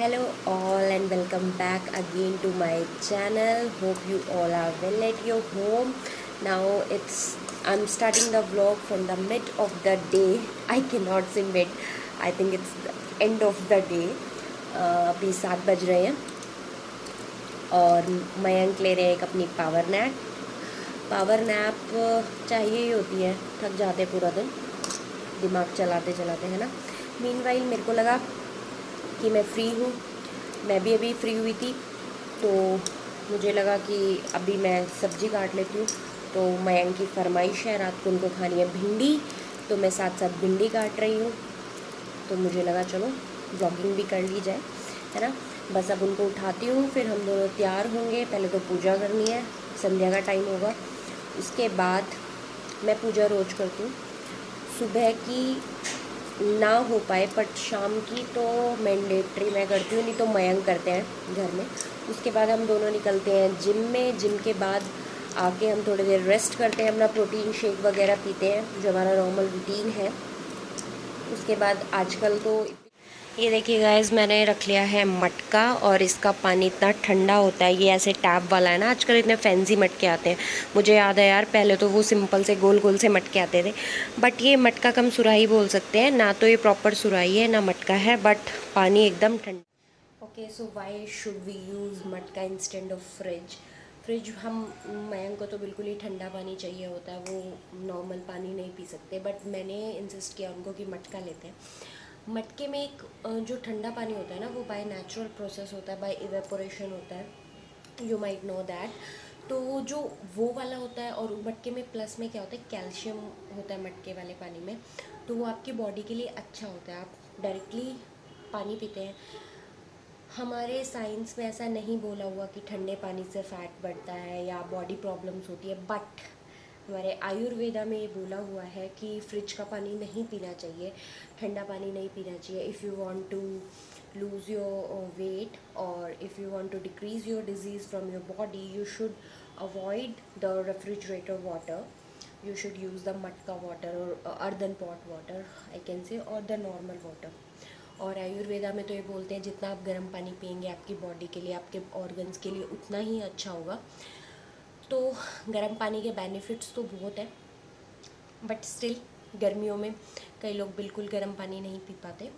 Hello all and welcome back again to my channel. Hope you all are well at your home. Now I'm starting the vlog from the mid of the day. I cannot say mid. I think it's the end of the day. अभी 7 बज रहे हैं और मयंक ले रहे हैं एक अपनी पावर नैप चाहिए ही होती है, थक जाते पूरा दिन दिमाग चलाते चलाते, है ना। मीनवाइल मेरे को लगा कि मैं फ्री हूँ, मैं भी अभी फ्री हुई थी, तो मुझे लगा कि अभी मैं सब्ज़ी काट लेती हूँ। तो मयंक की फरमाइश है, रात को उनको खानी है भिंडी, तो मैं साथ साथ भिंडी काट रही हूँ। तो मुझे लगा चलो व्लॉगिंग भी कर ली जाए, है ना। बस अब उनको उठाती हूँ, फिर हम दोनों तैयार होंगे। पहले तो पूजा करनी है, संध्या का टाइम होगा, उसके बाद मैं पूजा रोज़ करती हूँ। सुबह की ना हो पाए बट शाम की तो मैंडेटरी मैं करती हूँ, नहीं तो मयंक करते हैं घर में। उसके बाद हम दोनों निकलते हैं जिम में। जिम के बाद आके हम थोड़ी देर रेस्ट करते हैं, अपना प्रोटीन शेक वगैरह पीते हैं, जो हमारा नॉर्मल रूटीन है। उसके बाद आजकल तो ये देखिए गाइस, मैंने रख लिया है मटका, और इसका पानी इतना ठंडा होता है। ये ऐसे टैप वाला है ना, आजकल इतने फैंसी मटके आते हैं। मुझे याद है यार, पहले तो वो सिंपल से गोल गोल से मटके आते थे, बट ये मटका कम सुराही बोल सकते हैं ना। तो ये प्रॉपर सुराही है ना मटका है, बट पानी एकदम ठंडा। Okay, so why should we use matka instead of fridge. हम मयंक को तो बिल्कुल ही ठंडा पानी चाहिए होता है, वो नॉर्मल पानी नहीं पी सकते, बट मैंने इंसिस्ट किया उनको कि मटका लेते हैं। मटके में एक जो ठंडा पानी होता है ना, वो बाय नेचुरल प्रोसेस होता है, बाय इवेपोरेशन होता है, यू माइट नो दैट। तो जो वो वाला होता है, और मटके में प्लस में क्या होता है, कैल्शियम होता है मटके वाले पानी में, तो वो आपकी बॉडी के लिए अच्छा होता है। आप डायरेक्टली पानी पीते हैं। हमारे साइंस में ऐसा नहीं बोला हुआ कि ठंडे पानी से फैट बढ़ता है या बॉडी प्रॉब्लम्स होती है, बट हमारे आयुर्वेदा में ये बोला हुआ है कि फ्रिज का पानी नहीं पीना चाहिए, ठंडा पानी नहीं पीना चाहिए। If you want to lose your weight और if you want to decrease your disease from your body, you should avoid the refrigerator water, you should use the matka water और earthen pot water I can say, और the normal water. और आयुर्वेदा में तो ये बोलते हैं जितना आप गर्म पानी पियेंगे आपकी बॉडी के लिए, आपके ऑर्गन्स के लिए उतना ही अच्छा होगा। तो गर्म पानी के बेनिफिट्स तो बहुत है, बट स्टिल गर्मियों में कई लोग बिल्कुल गर्म पानी नहीं पी पाते,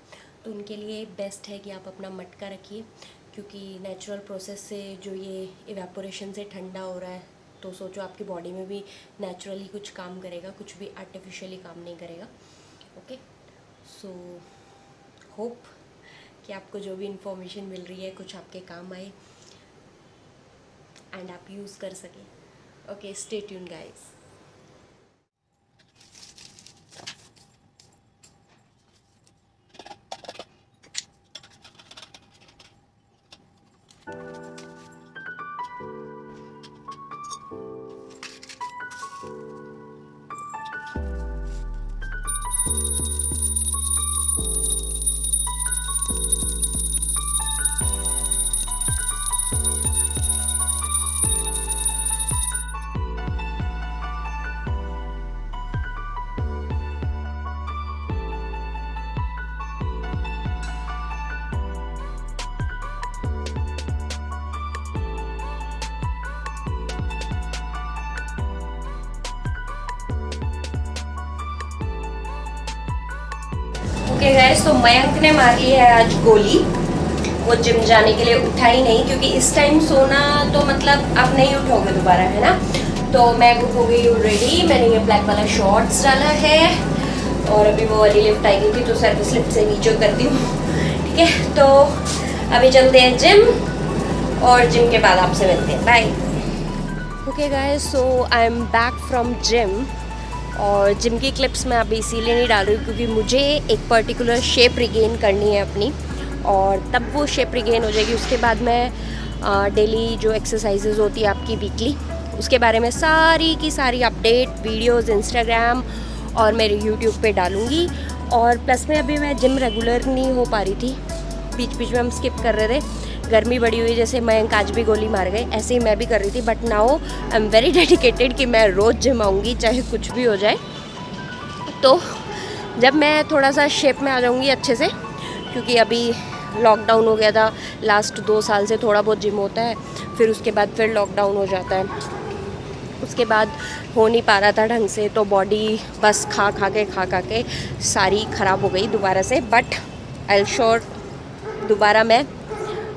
तो उनके लिए बेस्ट है कि आप अपना मटका रखिए, क्योंकि नेचुरल प्रोसेस से जो ये इवेपोरेशन से ठंडा हो रहा है, तो सोचो आपकी बॉडी में भी नेचुरली कुछ काम करेगा, कुछ भी आर्टिफिशियली काम नहीं करेगा। ओके, सो होप कि आपको जो भी इंफॉर्मेशन मिल रही है कुछ आपके काम आए एंड आप यूज़ कर सकें। Okay, stay tune guys. Okay guys, तो मयंक ने मार ली है आज गोली। वो जिम जाने के लिए उठा ही नहीं, क्योंकि इस टाइम सोना तो मतलब आप नहीं उठोगे दोबारा, है ना। तो मैं हो गई हूँ रेडी। मैंने ये ब्लैक वाला शॉर्ट्स डाला है, और अभी वो वाली लिफ्ट आई थी तो सर्विस लिफ्ट से नीचे कर दी हूँ, ठीक है। तो अभी चलते हैं जिम, और जिम के बाद आपसे मिलते हैं, bye. Okay guys, so I am back from gym, और जिम की क्लिप्स मैं अभी इसीलिए नहीं डाल रही हूँ क्योंकि मुझे एक पर्टिकुलर शेप रिगेन करनी है अपनी, और तब वो शेप रिगेन हो जाएगी। उसके बाद मैं डेली जो एक्सरसाइजेज होती है आपकी वीकली, उसके बारे में सारी की सारी अपडेट वीडियोस इंस्टाग्राम और मेरे यूट्यूब पे डालूँगी। और प्लस में अभी मैं जिम रेगुलर नहीं हो पा रही थी, बीच बीच में हम स्किप कर रहे थे, गर्मी बड़ी हुई, जैसे मयंक आज भी गोली मार गए, ऐसे ही मैं भी कर रही थी। But now I am very dedicated कि मैं रोज़ जिम आऊँगी चाहे कुछ भी हो जाए। तो जब मैं थोड़ा सा शेप में आ जाऊँगी अच्छे से, क्योंकि अभी लॉकडाउन हो गया था लास्ट 2 साल से, थोड़ा बहुत जिम होता है, फिर उसके बाद फिर लॉकडाउन हो जाता है। उसके बाद हो नहीं पा रहा था ढंग से, तो बॉडी बस खा खा के सारी ख़राब हो गई दोबारा से। बट आई एल श्योर दोबारा मैं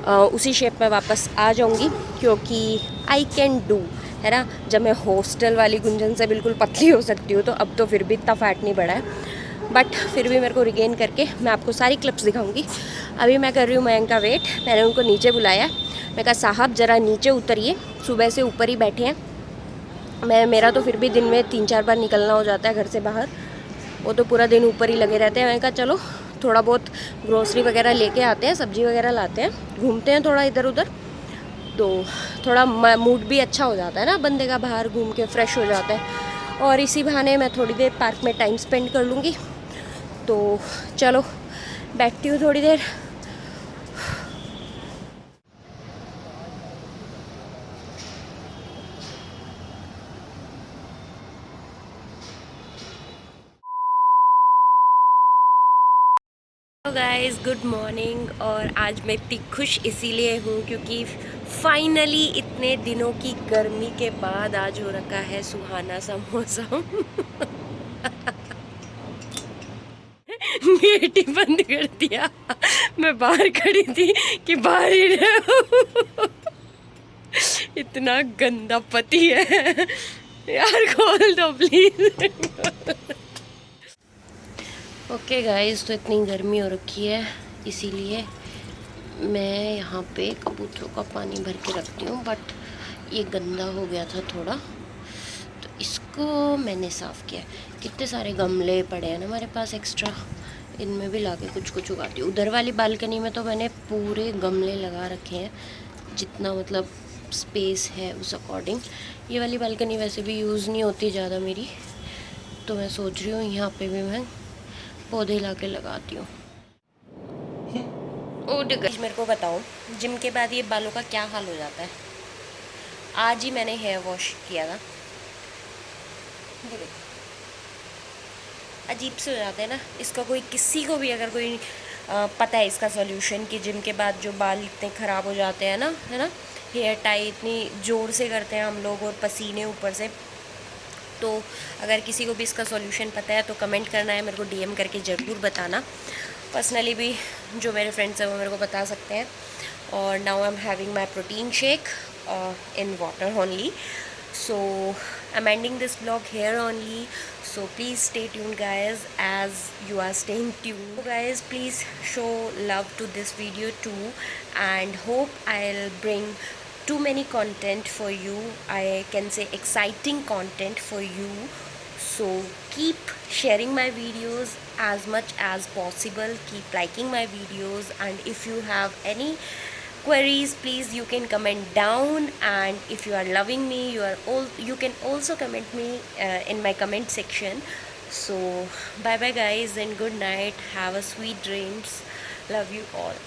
उसी शेप में वापस आ जाऊंगी, क्योंकि आई कैन डू, है ना। जब मैं हॉस्टल वाली गुंजन से बिल्कुल पतली हो सकती हूँ, तो अब तो फिर भी इतना फैट नहीं बढ़ा है, बट फिर भी मेरे को रिगेन करके मैं आपको सारी क्लिप्स दिखाऊंगी। अभी मैं कर रही हूँ मयंक का वेट। मैंने उनको नीचे बुलाया, मैं कहा साहब ज़रा नीचे उतरिए, सुबह से ऊपर ही बैठे हैं। मेरा तो फिर भी दिन में 3-4 बार निकलना हो जाता है घर से बाहर, वो तो पूरा दिन ऊपर ही लगे रहते हैं। मैंने कहा चलो थोड़ा बहुत ग्रोसरी वगैरह लेके आते हैं, सब्जी वगैरह लाते हैं, घूमते हैं थोड़ा इधर उधर, तो थोड़ा मूड भी अच्छा हो जाता है ना बंदे का, बाहर घूम के फ्रेश हो जाता है। और इसी बहाने मैं थोड़ी देर पार्क में टाइम स्पेंड कर लूँगी। तो चलो बैठती हूँ थोड़ी देर। Guys good morning. और आज मैं इतनी खुश इसीलिए हूँ क्योंकि फाइनली इतने दिनों की गर्मी के बाद आज हो रखा है सुहाना सा मौसम। गेट ही बंद कर दिया, मैं बाहर खड़ी थी कि बाहर ही रहो। इतना गंदा पति है यार, खोल दो प्लीज। ओके गाइस, तो इतनी गर्मी हो रखी है, इसीलिए मैं यहाँ पे कबूतरों का पानी भर के रखती हूँ, बट ये गंदा हो गया था थोड़ा, तो इसको मैंने साफ़ किया। कितने सारे गमले पड़े हैं ना हमारे पास एक्स्ट्रा, इनमें भी लाके कुछ कुछ उगाती हूँ। उधर वाली बालकनी में तो मैंने पूरे गमले लगा रखे हैं, जितना मतलब स्पेस है उस अकॉर्डिंग। ये वाली बालकनी वैसे भी यूज़ नहीं होती ज़्यादा मेरी, तो मैं सोच रही हूँ यहाँ पे भी मैं पौधे ला के लगाती हूँ। मेरे को बताओ, जिम के बाद ये बालों का क्या हाल हो जाता है। आज ही मैंने हेयर वॉश किया था, अजीब से हो जाते हैं ना। इसका कोई, किसी को भी अगर कोई पता है इसका सॉल्यूशन, कि जिम के बाद जो बाल इतने ख़राब हो जाते हैं ना, है ना, हेयर टाई इतनी ज़ोर से करते हैं हम लोग और पसीने ऊपर से, तो अगर किसी को भी इसका सॉल्यूशन पता है तो कमेंट करना है, मेरे को डीएम करके ज़रूर बताना। पर्सनली भी जो मेरे फ्रेंड्स हैं वो मेरे को बता सकते हैं। और now I am having my protein shake in water only. So I'm ending this vlog here only, so please stay tuned guys, as you are staying tuned. So guys, please show love to this video too, and hope I'll bring too many content for you, I can say exciting content for you. So keep sharing my videos as much as possible, keep liking my videos, and if you have any queries, please you can comment down. And if you are loving me, you can also comment me in my comment section. So bye bye guys, and good night, have a sweet dreams, love you all.